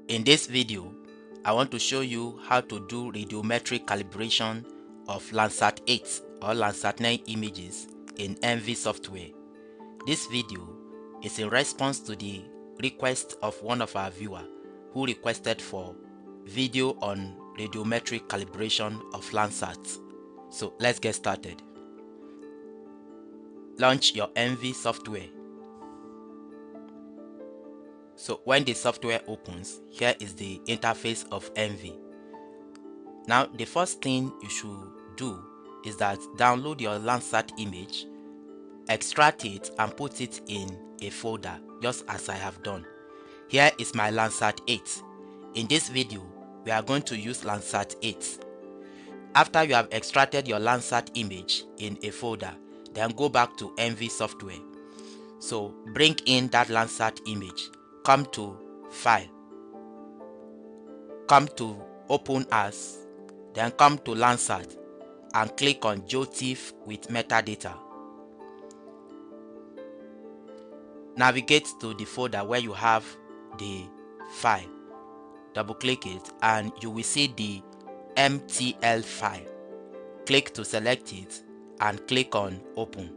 In this video, I want to show you how to do radiometric calibration of Landsat 8 or Landsat 9 images in ENVI software. This video is in response to the request of one of our viewers who requested for video on radiometric calibration of Landsat. So let's get started. Launch your ENVI software. So when the software opens, here is the interface of ENVI. Now the first thing you should do is that download your Landsat image, extract it and put it in a folder just as I have done. Here is my Landsat 8. In this video, we are going to use Landsat 8. After you have extracted your Landsat image in a folder, then go back to ENVI software. So bring in that Landsat image. Come to File, come to Open As, then come to Landsat and click on GeoTIFF with metadata. Navigate to the folder where you have the file. Double click it and you will see the MTL file. Click to select it and click on Open.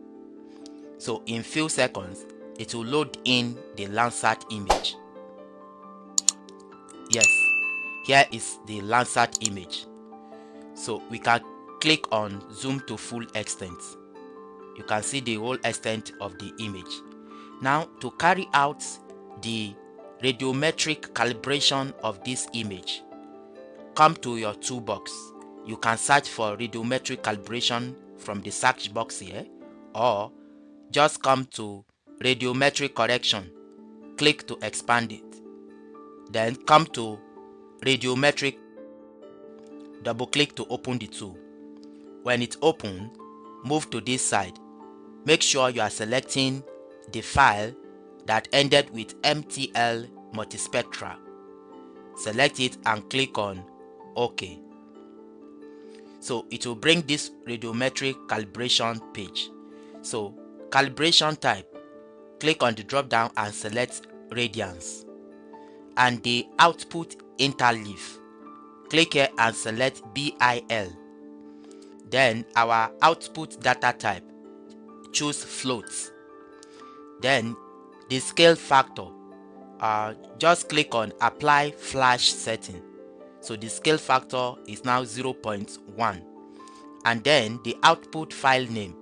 So in few seconds, it will load in the Landsat image. Yes, here is the Landsat image. So we can click on zoom to full extent. You can see the whole extent of the image. Now to carry out the radiometric calibration of this image, come to your toolbox. You can search for radiometric calibration from the search box here, or just come to radiometric correction, click to expand it, then come to radiometric, double click to open the tool. When it's open, move to this side. Make sure you are selecting the file that ended with MTL multispectral. Select it and click on OK. So it will bring this radiometric calibration page. So calibration type, click on the drop down and select radians. And the output interleaf, click here and select BIL. Then our output data type, choose floats. Then the scale factor, just click on apply flash setting. So the scale factor is now 0.1. And then the output file name,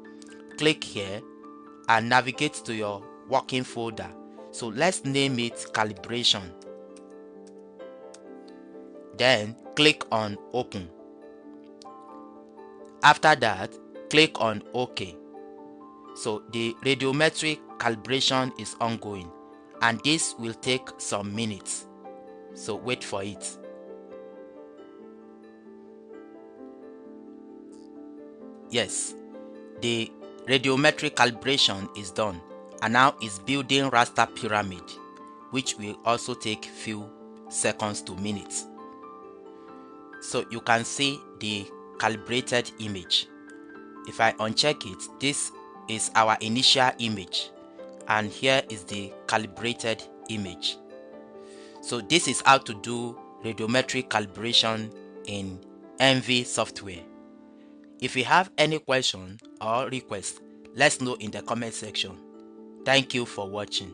click here and navigate to your working folder. So let's name it calibration. Then click on open. After that, click on OK. So the radiometric calibration is ongoing and this will take some minutes. So wait for it. Yes, the radiometric calibration is done and now it's building raster pyramid, which will also take few seconds to minutes. So you can see the calibrated image. If I uncheck it, this is our initial image and here is the calibrated image. So this is how to do radiometric calibration in ENVI software. If you have any question or request, let's know in the comment section. Thank you for watching.